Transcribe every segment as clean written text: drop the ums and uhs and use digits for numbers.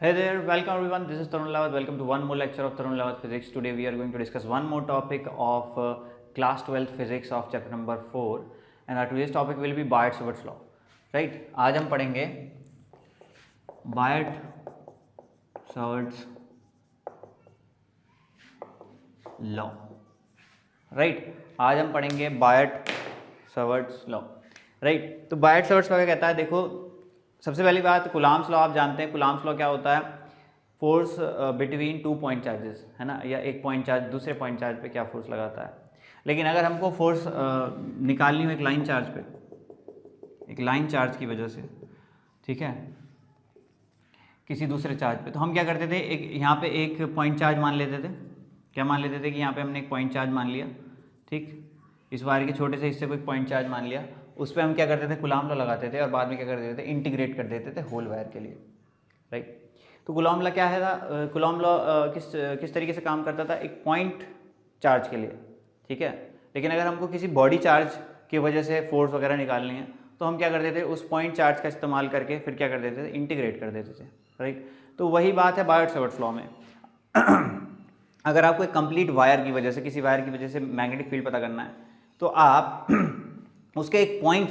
Hey there, welcome everyone. This is Tarun Lawat. Welcome to one more lecture of Tarun Lawat Physics. Today we are going to discuss one more topic of class 12th physics of chapter number 4, and our today's topic will be Biot-Savart's law. Right? आज हम पढ़ेंगे Biot-Savart's law. Right? आज हम पढ़ेंगे Biot-Savart's law. Right? तो Biot-Savart's law क्या कहता है? देखो, सबसे पहली बात कुलाम्स लॉ आप जानते हैं. कुलाम्स लॉ क्या होता है? Force between two point charges, है ना, या एक पॉइंट चार्ज दूसरे पॉइंट चार्ज पे क्या फोर्स लगाता है. लेकिन अगर हमको फोर्स निकालनी हो एक लाइन चार्ज पे, एक लाइन चार्ज की वजह से, ठीक है, किसी दूसरे चार्ज पे, तो हम क्या करते थे, एक यहाँ पे एक पॉइंट चार्ज मान लेते थे. क्या मान लेते थे कि यहाँ पे हमने एक पॉइंट चार्ज मान लिया, ठीक, इस वायर के छोटे से हिस्से को एक पॉइंट चार्ज मान लिया. उस पर हम क्या करते थे, कूलॉम लॉ लगाते थे और बाद में क्या कर देते थे, इंटीग्रेट कर देते थे होल वायर के लिए. राइट. तो कूलॉम लॉ क्या है था? कूलॉम लॉ किस तरीके से काम करता था? एक पॉइंट चार्ज के लिए, ठीक है. लेकिन अगर हमको किसी बॉडी चार्ज की वजह से फोर्स वगैरह निकालनी है तो हम क्या करते थे, उस पॉइंट चार्ज का इस्तेमाल करके फिर क्या कर देते थे, इंटीग्रेट कर देते थे. राइट. तो वही बात है बायोट-सावर्ट्स लॉ में. अगर आपको एक कंप्लीट वायर की वजह से, किसी वायर की वजह से मैग्नेटिक फील्ड पता करना है तो आप उसके एक पॉइंट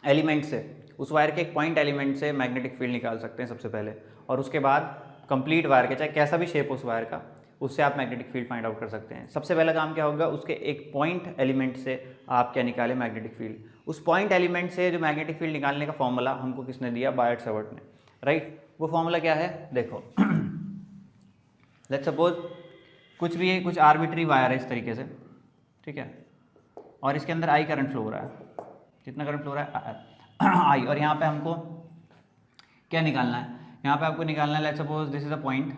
एलिमेंट से, उस वायर के एक पॉइंट एलिमेंट से मैग्नेटिक फील्ड निकाल सकते हैं सबसे पहले, और उसके बाद कंप्लीट वायर के, चाहे कैसा भी शेप हो उस वायर का, उससे आप मैग्नेटिक फील्ड फाइंड आउट कर सकते हैं. सबसे पहला काम क्या होगा, उसके एक पॉइंट एलिमेंट से आप क्या निकालें, मैग्नेटिक फील्ड. उस पॉइंट एलिमेंट से जो मैग्नेटिक फील्ड निकालने का फॉर्मूला हमको किसने दिया, बायोट-सावर्ट ने. राइट. वो फॉर्मूला क्या है, देखो, लेट्स सपोज कुछ भी है, कुछ आर्बिट्री वायर है इस तरीके से, ठीक है, और इसके अंदर आई करंट फ्लो हो रहा है. कितना करंट फ्लो हो रहा है, आई. और यहाँ पे हमको क्या निकालना है, यहाँ पे आपको निकालना है, let's suppose this is a point,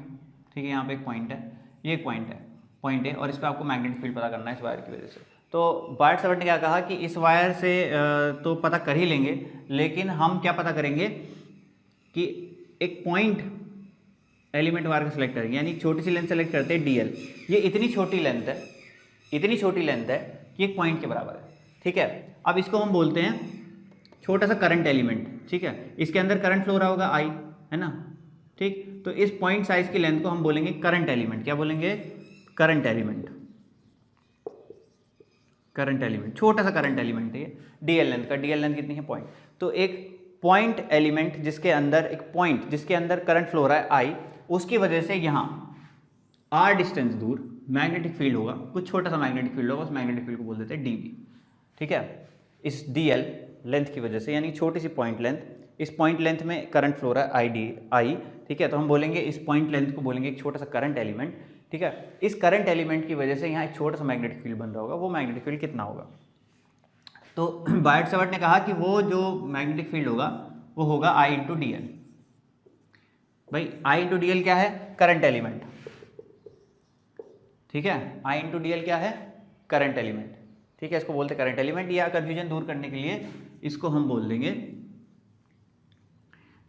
ठीक है, यहाँ पे एक पॉइंट है, ये एक पॉइंट है, पॉइंट है, और इस पर आपको मैग्नेटिक फील्ड पता करना है इस वायर की वजह से. तो बायोट-सावर्ट ने क्या कहा कि इस वायर से तो पता कर ही लेंगे, लेकिन हम क्या पता करेंगे कि एक पॉइंट एलिमेंट वायर को सिलेक्ट करेंगे, यानी छोटी सी लेंथ सेलेक्ट करते हैं DL. ये इतनी छोटी लेंथ है, इतनी छोटी लेंथ है कि एक पॉइंट के बराबर है, ठीक है. अब इसको हम बोलते हैं छोटा सा करंट एलिमेंट, ठीक है. इसके अंदर करंट फ्लो हो रहा होगा I, है ना, ठीक. तो इस पॉइंट साइज की लेंथ को हम बोलेंगे करंट एलिमेंट. क्या बोलेंगे, करंट एलिमेंट. करंट एलिमेंट, छोटा सा करंट एलिमेंट है ये, DL लेंथ का. DL लेंथ कितनी है, पॉइंट. तो एक पॉइंट एलिमेंट जिसके अंदर, एक पॉइंट जिसके अंदर करंट फ्लो हो रहा है I, उसकी वजह से यहाँ R डिस्टेंस दूर मैग्नेटिक फील्ड होगा, कुछ छोटा सा मैग्नेटिक फील्ड होगा, उस मैग्नेटिक फील्ड को बोल देते हैं DB, ठीक है. इस DL लेंथ की वजह से, यानी छोटी सी पॉइंट लेंथ, इस पॉइंट लेंथ में करंट फ्लो हो रहा है I, ठीक है. तो हम बोलेंगे इस पॉइंट लेंथ को बोलेंगे एक छोटा सा करंट एलिमेंट, ठीक है. इस करंट एलिमेंट की वजह से यहाँ एक छोटा सा मैग्नेटिक फील्ड बन रहा होगा. वो मैग्नेटिक फील्ड कितना होगा, तो बायोट-सावर्ट ने कहा कि वो जो मैग्नेटिक फील्ड होगा वो होगा I इंटू DL. भाई I इंटू DL क्या है, करंट एलिमेंट, ठीक है. I इंटू DL क्या है, करंट एलिमेंट, ठीक है. इसको बोलते हैं करंट एलिमेंट, या कंफ्यूजन दूर करने के लिए इसको हम बोल देंगे,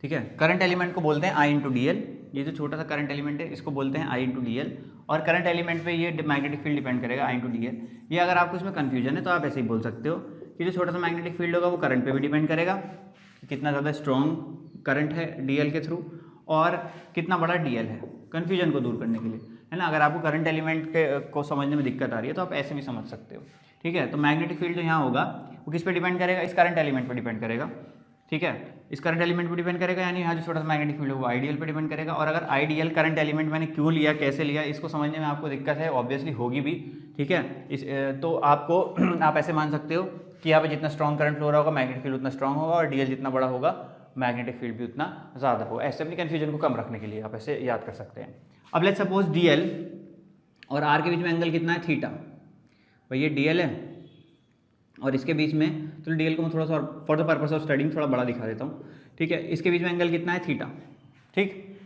ठीक है, करंट एलिमेंट को बोलते हैं I इंटू DL. ये जो छोटा सा करंट एलिमेंट है इसको बोलते हैं I इंटू DL, और करंट एलिमेंट पे ये मैग्नेटिक फील्ड डिपेंड करेगा I इंटू DL. ये अगर आपको इसमें कंफ्यूजन है तो आप ऐसे ही बोल सकते हो कि जो छोटा सा मैग्नेटिक फील्ड होगा वो करंट पे भी डिपेंड करेगा, कितना ज़्यादा स्ट्रॉन्ग करंट है DL के थ्रू, और कितना बड़ा DL है, कन्फ्यूजन को दूर करने के लिए, है ना. अगर आपको करंट एलिमेंट को समझने में दिक्कत आ रही है तो आप ऐसे भी समझ सकते हो, ठीक है. तो मैग्नेटिक फील्ड जो यहाँ होगा वो किस पे डिपेंड करेगा, इस करंट एलिमेंट पे डिपेंड करेगा, ठीक है. इस करंट एलिमेंट पे डिपेंड करेगा, यानी यहाँ जो छोटा सा मैग्नेटिक फील्ड होगा आइडियल पे डिपेंड करेगा. और अगर आइडियल करंट एलिमेंट मैंने क्यों लिया, कैसे लिया, इसको समझने में आपको दिक्कत है, ऑब्वियसली होगी भी, ठीक है. तो आपको आप ऐसे मान सकते हो कि यहाँ पे जितना स्ट्रॉन्ग करंट फ्लो रहा होगा मैग्नेटिक फील्ड उतना स्ट्रॉन्ग होगा, और DL जितना बड़ा होगा मैग्नेटिक फील्ड भी उतना ज़्यादा होगा. ऐसे अपनी कन्फ्यूजन को कम रखने के लिए आप ऐसे याद कर सकते हैं. अब लेट्स सपोज DL और R के बीच में एंगल कितना है, थीटा. भाई ये DL है और इसके बीच में, तो DL को मैं थोड़ा सा for the purpose of studying थोड़ा बड़ा दिखा देता हूँ, ठीक है. इसके बीच में एंगल कितना है, थीटा, ठीक.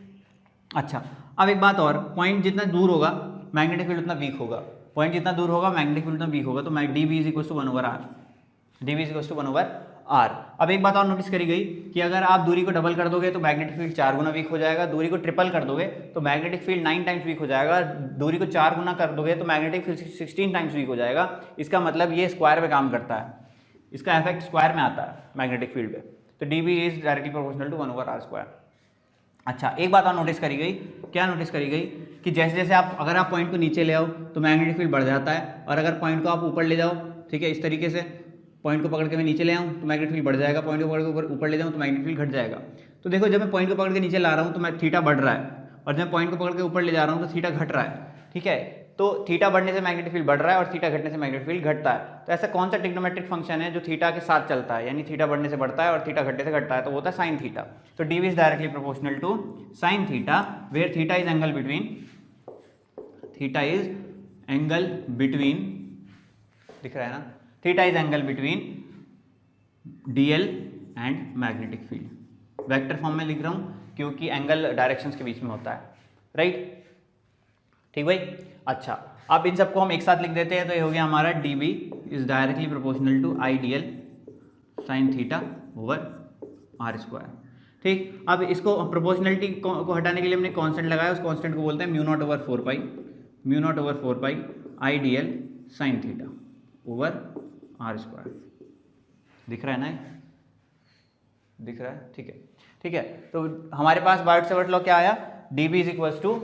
अच्छा, अब एक बात और, पॉइंट जितना दूर होगा मैग्नेटिक फील्ड उतना वीक होगा. पॉइंट जितना दूर होगा मैग्नेटिक फील्ड उतना वीक होगा. तो DB is equal to 1/r, DB is equal to 1/r. अब एक बात और नोटिस करी गई कि अगर आप दूरी को डबल कर दोगे तो मैग्नेटिक फील्ड 4 गुना वीक हो जाएगा, दूरी को ट्रिपल कर दोगे तो मैग्नेटिक फील्ड 9 टाइम्स वीक हो जाएगा, दूरी को 4 गुना कर दोगे तो मैग्नेटिक फील्ड 16 टाइम्स वीक हो जाएगा. इसका मतलब ये स्क्वायर पे काम करता है, इसका इफेक्ट स्क्वायर में आता है मैग्नेटिक फील्ड पे. तो DB is directly proportional to 1/r². अच्छा, एक बात और नोटिस करी गई, क्या नोटिस करी गई कि जैसे जैसे आप अगर आप पॉइंट को नीचे ले आओ तो मैग्नेटिक फील्ड बढ़ जाता है, और अगर पॉइंट को आप ऊपर ले जाओ, ठीक है, इस तरीके से पॉइंट को पकड़ के मैं नीचे ले आऊँ तो मैग्नेटिक फील्ड बढ़ जाएगा, पॉइंट को पकड़ के ऊपर ले जाऊँ तो मैग्नेटिक फील्ड घट जाएगा। तो देखो जब मैं पॉइंट को पकड़ के नीचे ला रहा हूँ तो मैं थीटा बढ़ रहा है, और जब मैं पॉइंट को पकड़ के ऊपर ले जा रहा हूँ तो थीटा घट रहा है, ठीक है। तो थीटा बढ़ने से मैग्नेटिक फील्ड बढ़ रहा है और थीटा घटने से मैग्नेटिक फील्ड घटता है। तो ऐसा कौन सा ट्रिग्नोमेट्रिक फंक्शन है जो थीटा के साथ चलता है, यानी थीटा बढ़ने से बढ़ता है और थीटा घटने से घटता है, तो वो होता है साइन थीटा। तो D is directly proportional to sine theta, where theta is angle between, theta is angle between, दिख रहा है ना, theta is angle between DL and magnetic field. Vector form में लिख रहा हूं क्योंकि एंगल डायरेक्शंस के बीच में होता है, राइट, ठीक भाई। अच्छा, अब इन सबको हम एक साथ लिख देते हैं, तो ये हो गया हमारा D B is directly proportional to I D L sine theta over are square, ठीक। अब इसको प्रोपोर्शनलिटी को हटाने के लिए हमने कांस्टेंट लगाया, उस कांस्टेंट को बोलते हैं mu naught over 4 pi, mu naught over 4 pi I D L sine theta over are square. दिख रहा है ना, दिख रहा है, ठीक है, ठीक है। तो हमारे पास बायोट-सावर्ट लॉ क्या आया, D B is equals to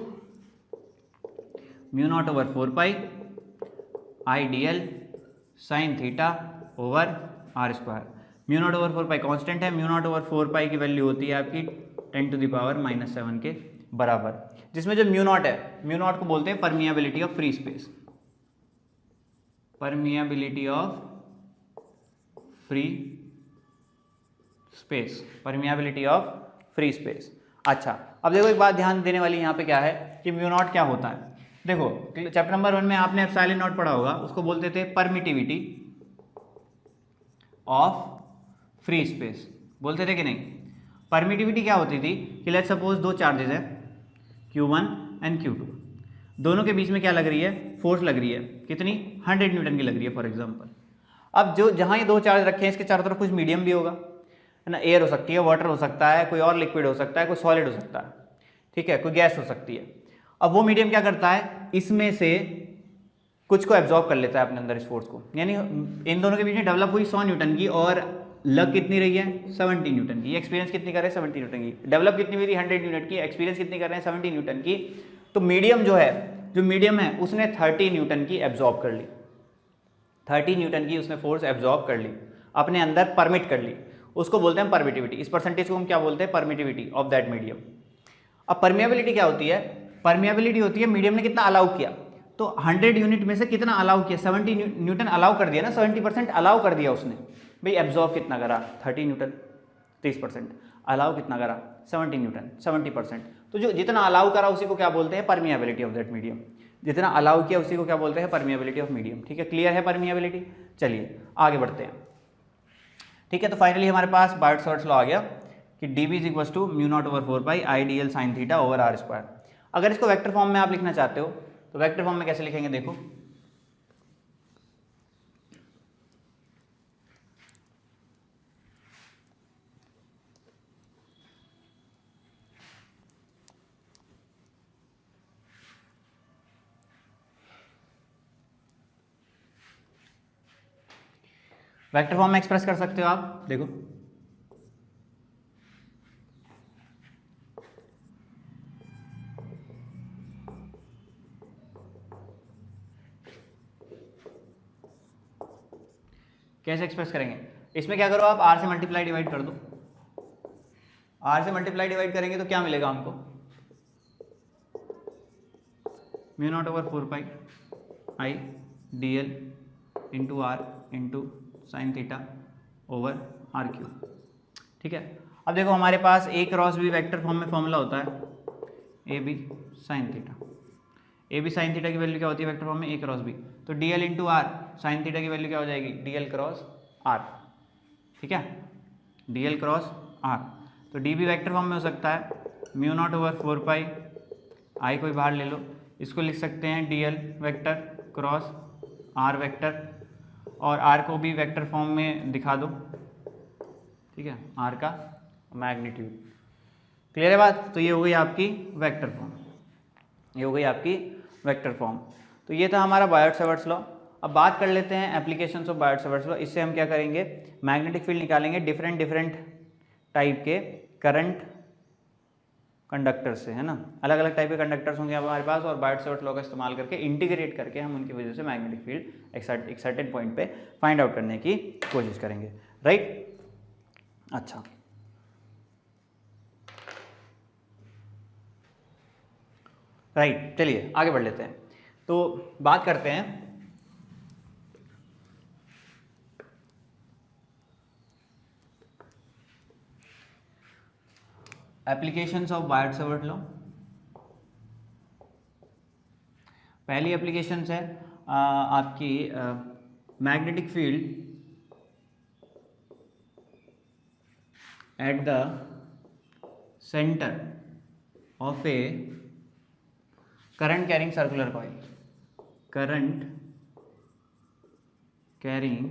mu naught over 4 pi I D L sine theta over are square. Mu naught over 4 pi constant है, म्यू नॉट ओवर 4 पाई की वैल्यू होती है आपकी 10 टू द पावर -7 के बराबर, जिसमें जो म्यू नॉट है, म्यू नॉट को बोलते हैं permeability of free space, permeability of free space, permeability of free space. अच्छा, अब देखो एक बात ध्यान देने वाली यहाँ पे क्या है कि म्यू नॉट क्या होता है। देखो चैप्टर नंबर 1 में आपने एप्सिलॉन नॉट पढ़ा होगा, उसको बोलते थे परमिटिविटी ऑफ फ्री स्पेस, बोलते थे कि नहीं। परमिटिविटी क्या होती थी कि लेट्स सपोज दो चार्जेस है Q1 एंड Q2, दोनों के बीच में क्या लग रही है, फोर्स लग रही है, कितनी, 100 न्यूटन की लग रही है फॉर एग्जांपल। अब जो जहाँ ये दो चार्ज रखे हैं इसके चारों तरफ कुछ मीडियम भी होगा, है ना, एयर हो सकती है, वाटर हो सकता है, कोई और लिक्विड हो सकता है, कोई सॉलिड हो सकता है, ठीक है, कोई गैस हो सकती है। अब वो मीडियम क्या करता है, इसमें से कुछ को एब्जॉर्ब कर लेता है अपने अंदर इस फोर्स को, यानी इन दोनों के बीच में डेवलप हुई 100 न्यूटन की, और लग कितनी रही है 70 न्यूटन की, एक्सपीरियंस कितनी कर रहे हैं 70 न्यूटन की, डेवलप कितनी हुई थी 100 न्यूटन की, एक्सपीरियंस कितनी कर रहे हैं 70 न्यूटन की। तो मीडियम जो है, जो मीडियम है उसने 30 न्यूटन की एब्जॉर्ब कर ली, 30 न्यूटन की उसने फोर्स एब्जॉर्ब कर ली, अपने अंदर परमिट कर ली, उसको बोलते हैं परमिटिविटी। इस परसेंटेज को हम क्या बोलते हैं, परमिटिविटी ऑफ दैट मीडियम। अब परमिएबिलिटी क्या होती है, परमिएबिलिटी होती है मीडियम ने कितना अलाउ किया, तो 100 यूनिट में से कितना अलाउ किया, 70 न्यूटन अलाउ कर दिया ना, 70% अलाउ कर दिया उसने, भाई एब्जॉर्ब कितना करा 30 न्यूटन, 30%, अलाउ कितना करा 70 न्यूटन, 70%। तो जो जितना अलाउ करा उसी को क्या बोलते हैं, परमिएबिलिटी ऑफ दैट मीडियम, जितना अलाउ किया उसी को क्या बोलते हैं, परमिएबिलिटी ऑफ मीडियम, ठीक है, क्लियर है परमिएबिलिटी। चलिए आगे बढ़ते हैं, ठीक है। तो फाइनली हमारे पास बायोट-सावर्ट लॉ आ गया कि D B is equals to mu naught over 4 pi I D L sine theta over are square. अगर इसको वेक्टर फॉर्म में आप लिखना चाहते हो तो वेक्टर फॉर्म में कैसे लिखेंगे, देखो वेक्टर फॉर्म में एक्सप्रेस कर सकते हो आप, देखो कैसे एक्सप्रेस करेंगे। इसमें क्या करो आप, आर से मल्टीप्लाई डिवाइड कर दो, आर से मल्टीप्लाई डिवाइड करेंगे तो क्या मिलेगा हमको, mu naught over 4 pi I D L into R into sine theta over R cube, ठीक है। अब देखो हमारे पास A cross B vector form में फॉर्मूला होता है A B sine theta, A B sine theta की वैल्यू क्या होती है वेक्टर फॉर्म में, ए क्रॉस बी, तो D L into R sine theta की वैल्यू क्या हो जाएगी, डी एल क्रॉस आर, ठीक है, डी एल क्रॉस आर। तो डी बी वैक्टर फॉर्म में हो सकता है mu naught over 4 pi I कोई बाहर ले लो, इसको लिख सकते हैं D L vector cross R vector, और आर को भी वेक्टर फॉर्म में दिखा दो, ठीक है, आर का मैग्नीट्यूड, क्लियर है बात। तो ये हो गई आपकी वेक्टर फॉर्म, ये हो गई आपकी वेक्टर फॉर्म। तो ये था हमारा बायोट-सावर्ट लॉ। अब बात कर लेते हैं एप्लीकेशंस ऑफ बायोट-सावर्ट लॉ। इससे हम क्या करेंगे, मैग्नेटिक फील्ड निकालेंगे, डिफरेंट टाइप के करंट कंडक्टर्स से, है ना। अलग अलग टाइप के कंडक्टर्स होंगे हमारे पास, और बायट-सवर्ट लॉ का इस्तेमाल करके इंटीग्रेट करके हम उनकी वजह से मैग्नेटिक फील्ड एक सर्टेन पॉइंट पे फाइंड आउट करने की कोशिश करेंगे, राइट। अच्छा, राइट, चलिए आगे बढ़ लेते हैं। तो बात करते हैं एप्लीकेशंस ऑफ बायट-सवर्ट लॉ। पहली एप्लीकेशंस है आपकी magnetic field at the centre of A current carrying circular coil, current carrying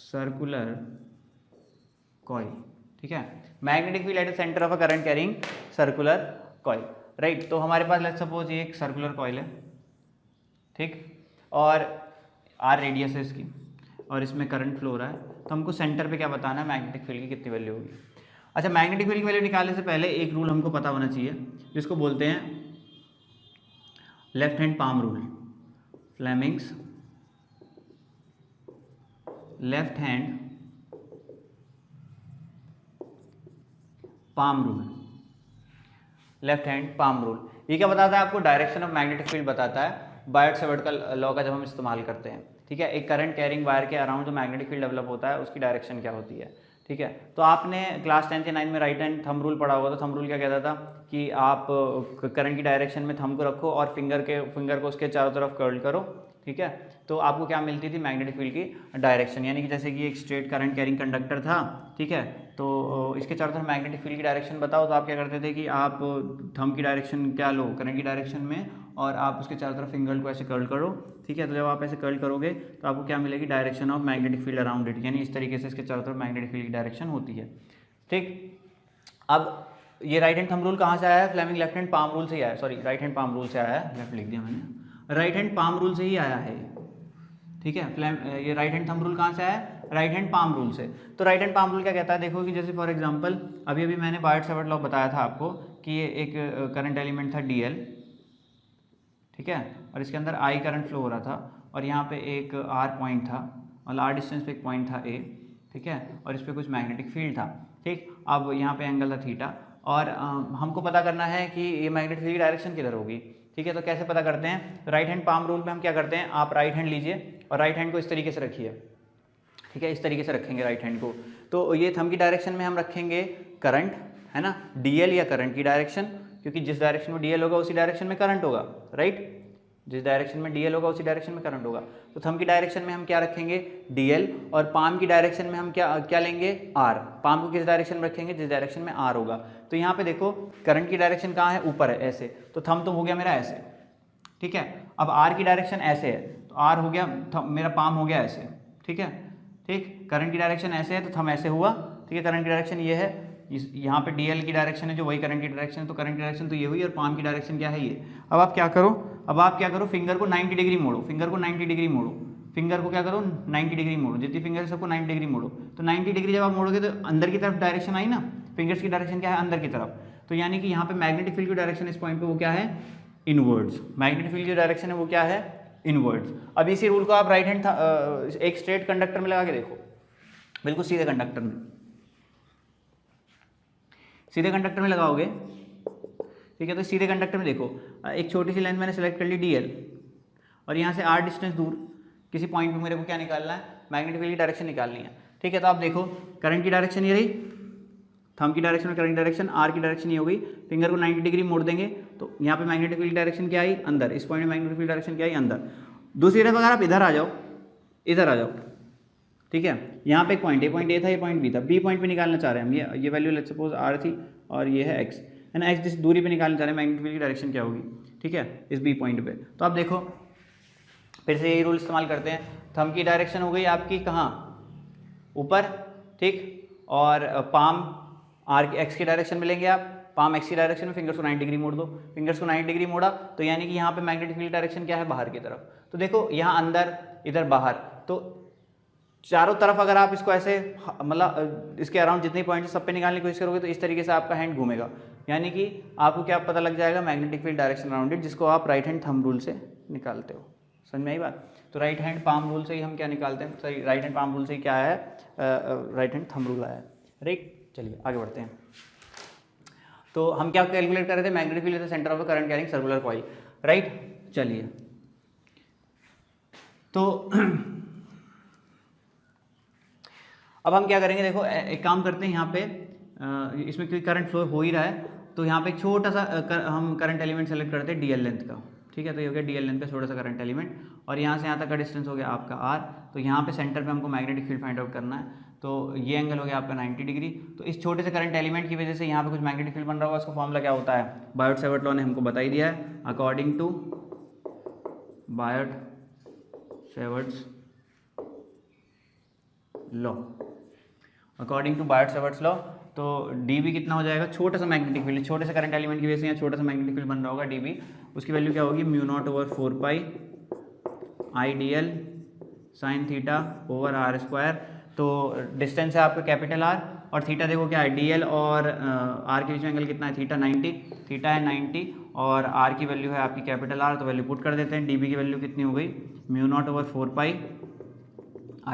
circular coil, ठीक है। Magnetic field at the centre of a current carrying circular coil, right. तो हमारे पास let's suppose ये एक circular coil है, ठीक, और are radius है इसकी, और इसमें करंट फ्लो हो रहा है। तो हमको सेंटर पे क्या बताना है, मैग्नेटिक फील्ड की कितनी वैल्यू होगी। अच्छा, मैग्नेटिक फील्ड की वैल्यू निकालने से पहले एक रूल हमको पता होना चाहिए, जिसको बोलते हैं left hand palm rule, Fleming's left hand palm rule, left hand palm rule. ये क्या बताता है आपको, डायरेक्शन ऑफ मैग्नेटिक फील्ड बताता है बायट-सवर्ट का लॉ का जब हम इस्तेमाल करते हैं, ठीक है। एक करंट कैरिंग वायर के अराउंड जो मैग्नेटिक फील्ड डेवलप होता है उसकी डायरेक्शन क्या होती है, ठीक है। तो आपने क्लास 10th या 9th में राइट हैंड थंब रूल पढ़ा होगा। तो थंब रूल क्या कहता था कि आप करंट की डायरेक्शन में थंब को रखो और फिंगर को उसके चारों तरफ कर्ल करो, ठीक है। तो आपको क्या मिलती थी, मैग्नेटिक फील्ड की डायरेक्शन। यानी कि जैसे कि एक स्ट्रेट करंट कैरिंग कंडक्टर था, ठीक है, तो इसके चारों तरफ मैग्नेटिक फील्ड की डायरेक्शन बताओ, तो आप क्या करते थे कि आप थंब की डायरेक्शन क्या लो, करंट की डायरेक्शन में, और आप उसके चारों तरफ फिंगर को ऐसे कर्ल करो, ठीक है। तो जब आप ऐसे कर्ल करोगे तो आपको क्या मिलेगी, direction of magnetic field around it, यानी इस तरीके से इसके चारों तरफ मैग्नेटिक फील्ड की डायरेक्शन होती है, ठीक। अब ये राइट हैंड थंब रूल कहाँ से आया है, Fleming left hand palm rule से ही आया है, sorry right hand palm rule से आया है, लेफ्ट लिख दिया मैंने, राइट हैंड पाम रूल से ही आया है, ठीक है। ये राइट हैंड थंब रूल कहाँ से आया है, राइट हैंड पाम रूल से। तो राइट हैंड पाम रूल क्या कहता है, देखो कि जैसे फॉर एग्जांपल अभी मैंने बायट-सवर्ट लॉ बताया था आपको कि ये एक करंट एलिमेंट था DL, ठीक है, और इसके अंदर I करंट फ्लो हो रहा था, और यहाँ पे एक R पॉइंट था, और R डिस्टेंस पे एक पॉइंट था A, ठीक है, और इस पर कुछ मैग्नेटिक फील्ड था, ठीक। अब यहाँ पे एंगल था थीटा, और हमको पता करना है कि ये मैग्नेटिक फील्ड की डायरेक्शन किधर होगी, ठीक है। तो कैसे पता करते हैं, राइट हैंड पाम रूल में हम क्या करते हैं, आप राइट हैंड लीजिए और राइट हैंड को इस तरीके से रखिए, ठीक है, इस तरीके से रखेंगे राइट हैंड को। तो ये थंब की डायरेक्शन में हम रखेंगे करंट, है ना, DL या करंट की डायरेक्शन, क्योंकि जिस डायरेक्शन में DL होगा उसी डायरेक्शन में करंट होगा, राइट। जिस डायरेक्शन में DL होगा उसी डायरेक्शन में करंट होगा। तो थंब की डायरेक्शन में हम क्या रखेंगे, DL, और पाम की डायरेक्शन में हम क्या लेंगे, R। पाम को किस डायरेक्शन में रखेंगे, जिस डायरेक्शन में R होगा। तो यहाँ पे देखो करंट की डायरेक्शन कहाँ है, ऊपर है, ऐसे, तो थंब तो हो गया मेरा ऐसे, ठीक है। अब R की डायरेक्शन ऐसे है, तो R हो गया, मेरा पाम हो गया ऐसे, ठीक है, ठीक। करंट की डायरेक्शन ऐसे है तो थंब ऐसे हुआ, ठीक है। करंट की डायरेक्शन ये है, यहाँ पे DL की डायरेक्शन है जो वही करंट की डायरेक्शन है, तो करंट की डायरेक्शन तो ये हुई, और पाम की डायरेक्शन क्या है, ये। अब आप क्या करो, फिंगर को 90 डिग्री मोड़ो, फिंगर को 90 डिग्री मोड़ो, फिंगर को क्या करो, 90 डिग्री मोड़ो, जितनी फिंगर है सबको 90 डिग्री मोड़ो। तो 90 डिग्री जब आप मोड़ोगे तो अंदर की तरफ डायरेक्शन आई ना, फिंगर्स की डायरेक्शन क्या है, अंदर की तरफ। तो यानी कि यहाँ पे मैग्नेटिक फील्ड की डायरेक्शन इस पॉइंट पे वो क्या है, इनवर्ड्स। मैग्नेटिक फील्ड की डायरेक्शन है वो क्या है, इनवर्ड्स। अब इसी रूल को आप राइट हैंड एक स्ट्रेट कंडक्टर में लगा के देखो, बिल्कुल सीधे कंडक्टर में, सीधे कंडक्टर में लगाओगे, ठीक है। तो सीधे कंडक्टर में देखो, एक छोटी सी लेंथ मैंने सेलेक्ट कर ली DL, और यहाँ से R डिस्टेंस दूर किसी पॉइंट पे मेरे को क्या निकालना है, मैग्नेटिक फील्ड की डायरेक्शन निकालनी है, ठीक है। तो आप देखो करंट की डायरेक्शन ये रही, थंब की डायरेक्शन और करंट डायरेक्शन, R की डायरेक्शन ये हो गई, फिंगर को 90 डिग्री मोड़ देंगे तो यहाँ पे मैग्नेटिक फील्ड डायरेक्शन क्या आई, अंदर, इस पॉइंट में मैग्नेटिक फील्ड डायरेक्शन क्या आई, अंदर। दूसरी तरफ अगर आप इधर आ जाओ, इधर आ जाओ, ठीक है, यहाँ पे एक पॉइंट A था, ये पॉइंट B था, B पॉइंट पे निकालना चाह रहे हैं हम, ये वैल्यू लेट्स सपोज R थी और ये है X, है ना, X जिस दूरी पे निकालना चाह रहे हैं मैग्नेटिक फील्ड की डायरेक्शन क्या होगी, ठीक है, इस B पॉइंट पे। तो आप देखो फिर से यही रूल इस्तेमाल करते हैं, थंब की डायरेक्शन हो गई आपकी कहाँ, ऊपर, ठीक, और पाम X की डायरेक्शन में लेंगे आप, पाम X की डायरेक्शन में, फिंगर्स को 90 डिग्री मोड़ दो, फिंगर्स को 90 डिग्री मोड़ा तो यानी कि यहाँ पे मैग्नेटिक फील्ड डायरेक्शन क्या है, बाहर की तरफ। तो देखो यहाँ अंदर, इधर बाहर, तो चारों तरफ अगर आप इसको ऐसे मतलब इसके अराउंड जितने पॉइंट्स सब पे निकालने की कोशिश करोगे तो इस तरीके से आपका हैंड घूमेगा, यानी कि आपको क्या पता लग जाएगा, magnetic field direction around it, जिसको आप राइट हैंड थंब रूल से निकालते हो। समझ में आई बात? तो राइट हैंड पाम रूल से ही हम क्या निकालते हैं, sorry right hand palm rule से ही क्या है, राइट हैंड थंब रूल आया है, राइट। चलिए आगे बढ़ते हैं। तो हम क्या कैलकुलेट कर रहे थे, magnetic field centre of the current carrying circular coil, right. चलिए तो अब हम क्या करेंगे, देखो एक काम करते हैं यहाँ पे, इसमें क्योंकि करंट फ्लो हो ही रहा है तो यहाँ पे एक छोटा सा हम करंट एलिमेंट सेलेक्ट करते हैं डीएल लेंथ का, ठीक है। तो ये हो गया डीएल लेंथ का छोटा सा करंट एलिमेंट, और यहाँ से यहाँ तक का डिस्टेंस हो गया आपका आर। तो यहाँ पे सेंटर पे हमको मैग्नेटिक फील्ड फाइंड आउट करना है, तो ये एंगल हो गया आपका 90 डिग्री। तो इस छोटे से करंट एलिमेंट की वजह से यहाँ पे कुछ मैग्नेटिक फील्ड बन रहा होगा, उसका फॉर्मूला क्या होता है, बायोट-सैवर्ट लॉ ने हमको बता ही दिया है। According to Biot Savart's law, according to Biot Savart's law, तो dB कितना हो जाएगा, छोटा सा मैग्नेटिक फील्ड, छोटे से करंट एलिमेंट की वजह से यहाँ छोटा सा मैग्नेटिक फील्ड बन रहा होगा dB, उसकी वैल्यू क्या होगी, μ0/4 pi IDL sine theta over are square. तो डिस्टेंस है आपका कैपिटल आर, और थीटा देखो क्या है, DL और आर के बीच में एंगल कितना है, थीटा 90, थीटा है 90 और आर की वैल्यू है आपकी कैपिटल आर, तो वैल्यू पुट कर देते हैं। dB की वैल्यू कितनी हो गई, μ0/4 पाई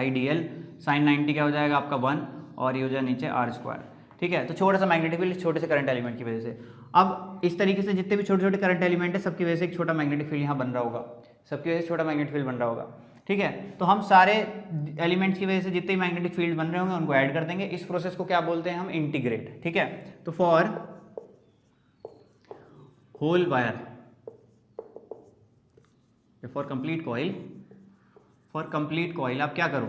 IDL साइन 90 क्या हो जाएगा आपका 1, और ये हो जाए नीचे आर स्क्वायर, ठीक है। तो छोटा सा मैग्नेटिक फील्ड छोटे से करंट एलिमेंट की वजह से। अब इस तरीके से जितने भी छोटे छोटे करंट एलिमेंट है सबकी वजह से एक छोटा मैग्नेटिक फील्ड यहाँ बन रहा होगा, सबकी वजह से छोटा मैग्नेटिक फील्ड बन रहा होगा, ठीक है। तो हम सारे एलिमेंट्स की वजह से जितने भी मैग्नेटिक फील्ड बन रहे होंगे उनको ऐड कर देंगे। इस प्रोसेस को क्या बोलते हैं हम, इंटीग्रेट, ठीक है। तो for whole wire, for complete coil, for complete coil आप क्या करो,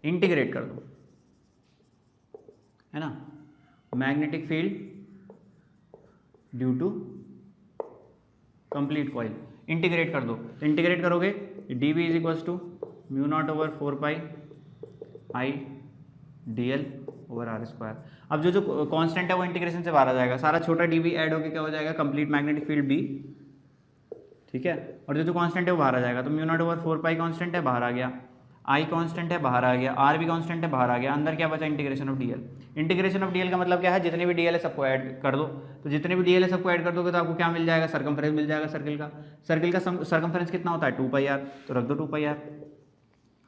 इंटीग्रेट कर दो, है ना, magnetic field due to complete coil, integrate कर दो। तो इंटीग्रेट करोगे dB is equals to μ0/4 pi IDL over are square. अब जो जो कांस्टेंट है वो इंटीग्रेशन से बाहर आ जाएगा, सारा छोटा dB ऐड होकर क्या हो जाएगा, कंप्लीट मैग्नेटिक फील्ड B, ठीक है। और जो जो कांस्टेंट है वो बाहर आ जाएगा, तो μ0/4 पाई कांस्टेंट है बाहर आ गया, I कांस्टेंट है बाहर आ गया, R भी कांस्टेंट है बाहर आ गया, अंदर क्या बचा, integration of DL। Integration of DL का मतलब क्या है, जितने भी DL है सबको ऐड कर दो। तो जितने भी DL है सबको ऐड कर दोगे तो आपको क्या मिल जाएगा, सर्कमफ्रेंस मिल जाएगा सर्किल का। सर्किल का सर्कमफ्रेंस कितना होता है, 2πr, तो रख दो 2πr,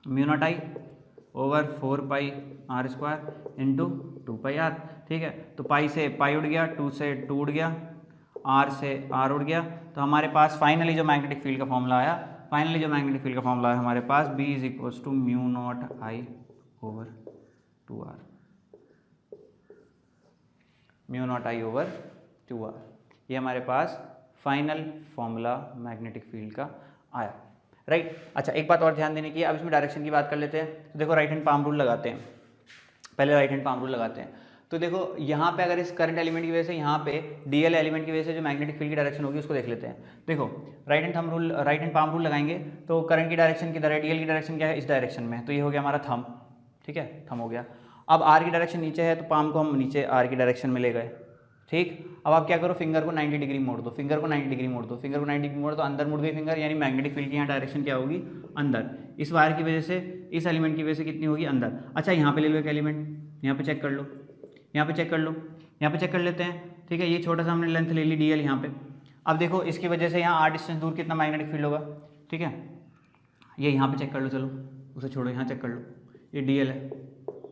μ0I over 4 pi R square into 2πr, ठीक है। तो पाई से पाई उड़ गया, 2 से 2 उड़ गया, आर से आर उड़ गया। तो हमारे पास फाइनली जो मैग्नेटिक फील्ड का फॉर्मूला आया, फाइनली जो मैग्नेटिक फील्ड का फॉर्मूला है हमारे पास, B is equals to μ0I over 2r, μ0I over 2r, ये हमारे पास फाइनल फॉर्मूला मैग्नेटिक फील्ड का आया, राइट। अच्छा एक बात और ध्यान देने की है, अब इसमें डायरेक्शन की बात कर लेते हैं। तो देखो राइट हैंड पाम रूल लगाते हैं, पहले राइट हैंड पाम रूल लगाते हैं। तो देखो यहाँ पे अगर इस करंट एलिमेंट की वजह से यहाँ पे DL एलिमेंट की वजह से जो मैग्नेटिक फील्ड की डायरेक्शन होगी उसको देख लेते हैं। देखो right hand thumb rule, right hand palm rule लगाएंगे तो करंट की डायरेक्शन किधर है, DL की डायरेक्शन क्या है, इस डायरेक्शन में, तो ये हो गया हमारा थंब, ठीक है, थंब हो गया। अब R की डायरेक्शन नीचे है तो पाम को हम नीचे R की डायरेक्शन में ले गए, ठीक। अब आप क्या करो, फिंगर को 90 डिग्री मोड़ दो, फिंगर को 90 डिग्री मोड़ दो, फिंगर को 90 डिग्री मोड़ दो, अंदर मुड़ गई फिंगर, यानी मैग्नेटिक फील्ड की यहाँ डायरेक्शन क्या होगी, अंदर। इस वायर की वजह से, इस एलिमेंट की वजह से कितनी होगी, अंदर। अच्छा यहाँ पे ले लो एक एलिमेंट, यहाँ पे चेक कर लो, यहाँ पे चेक कर लो, यहाँ पे चेक कर लेते हैं, ठीक है। ये छोटा सा हमने लेंथ ले ली DL यहाँ पे। अब देखो इसकी वजह से यहाँ R डिस्टेंस दूर कितना मैग्नेटिक फील्ड होगा, ठीक है। ये यहाँ पे चेक कर लो, चलो उसे छोड़ो, यहाँ चेक कर लो, ये DL है,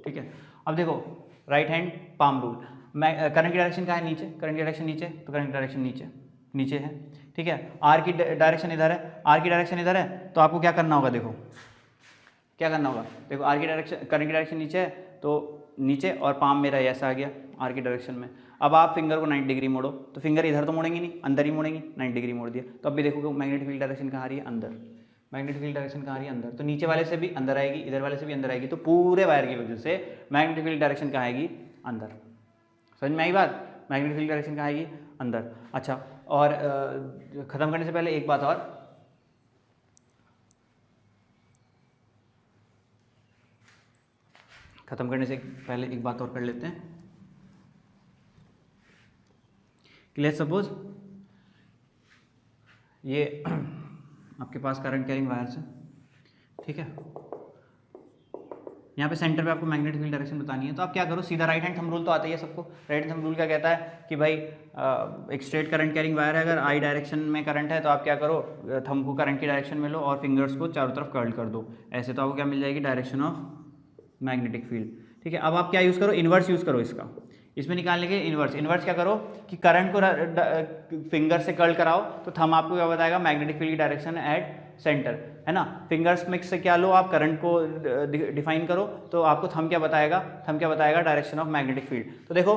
ठीक है। अब देखो right hand palm rule, current की डायरेक्शन क्या है, नीचे, करंट की डायरेक्शन नीचे, तो करंट की डायरेक्शन नीचे नीचे है, ठीक है। R की डायरेक्शन इधर है, R की डायरेक्शन इधर है, तो आपको क्या करना होगा, देखो क्या करना होगा, देखो R की डायरेक्शन, करंट की डायरेक्शन नीचे है तो नीचे, और पाम मेरा ऐसा आ गया R की डायरेक्शन में। अब आप फिंगर को 90 डिग्री मोड़ो, तो फिंगर इधर तो मोड़ेंगे नहीं, अंदर ही मोड़ेंगे, 90 डिग्री मोड़ दिया। तो अब भी देखो मैग्नेटिक फील्ड डायरेक्शन कहाँ आ रही है, अंदर, मैग्नेटिक फील्ड डायरेक्शन कहाँ आ रही है, अंदर। तो नीचे वाले से भी अंदर आएगी, इधर वाले से भी अंदर आएगी, तो पूरे वायर की वजह से मैग्नेटिक फील्ड डायरेक्शन कहाँ आएगी, अंदर। समझ में आई बात, मैग्नेटिक फील्ड डायरेक्शन कहाँ आएगी, अंदर। अच्छा, और ख़त्म करने से पहले एक बात और, ख़त्म करने से पहले एक बात और कर लेते हैं कि लेट्स सपोज ये आपके पास करंट कैरिंग वायर्स है, ठीक है। यहाँ पे सेंटर पे आपको मैग्नेटिक फील्ड डायरेक्शन बतानी है, तो आप क्या करो, सीधा राइट हैंड थंब रूल तो आता ही है सबको। राइट हैंड थंब रूल क्या कहता है कि भाई एक स्ट्रेट करंट कैरिंग वायर है, अगर आई डायरेक्शन में करंट है तो आप क्या करो, थंब को करंट की डायरेक्शन में लो और फिंगर्स को चारों तरफ कर्ल कर दो, ऐसे तो आपको क्या मिल जाएगी, डायरेक्शन ऑफ मैग्नेटिक फील्ड। ठीक है, अब आप क्या यूज़ करो, इन्वर्स यूज़ करो इसका, इसमें निकालने के इन्वर्स। इन्वर्स क्या करो कि करंट को फिंगर से कर्ल कराओ तो थंब आपको क्या बताएगा, मैग्नेटिक फील्ड की डायरेक्शन एट सेंटर, है ना। फिंगर्स में से क्या लो आप, करंट को डिफाइन करो, तो आपको थंब क्या बताएगा, थंब क्या बताएगा, डायरेक्शन ऑफ मैग्नेटिक फील्ड। तो देखो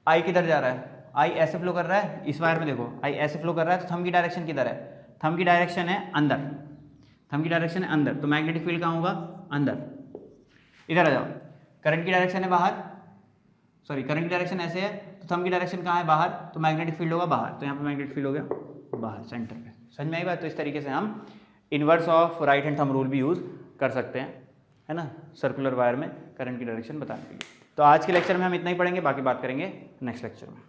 आई किधर जा रहा है, आई ऐसे फ्लो कर रहा है, इस वायर में देखो आई ऐसे फ्लो कर रहा है, तो थंब की डायरेक्शन किधर है, थंब की डायरेक्शन है अंदर, थंब की डायरेक्शन है अंदर, तो मैग्नेटिक फील्ड कहाँ होगा, अंदर। इधर आ जाओ, करंट की डायरेक्शन है बाहर, सॉरी करंट की डायरेक्शन ऐसे है, तो थंब की डायरेक्शन कहाँ है, बाहर, तो मैग्नेटिक फील्ड होगा बाहर, तो यहाँ पे मैग्नेटिक फील्ड हो गया बाहर सेंटर पे। समझ में आई बात। तो इस तरीके से हम inverse of right hand thumb rule भी यूज़ कर सकते हैं, है ना, सर्कुलर वायर में करंट की डायरेक्शन बताने के लिए। तो आज के लेक्चर में हम इतना ही पढ़ेंगे, बाकी बात करेंगे नेक्स्ट लेक्चर में।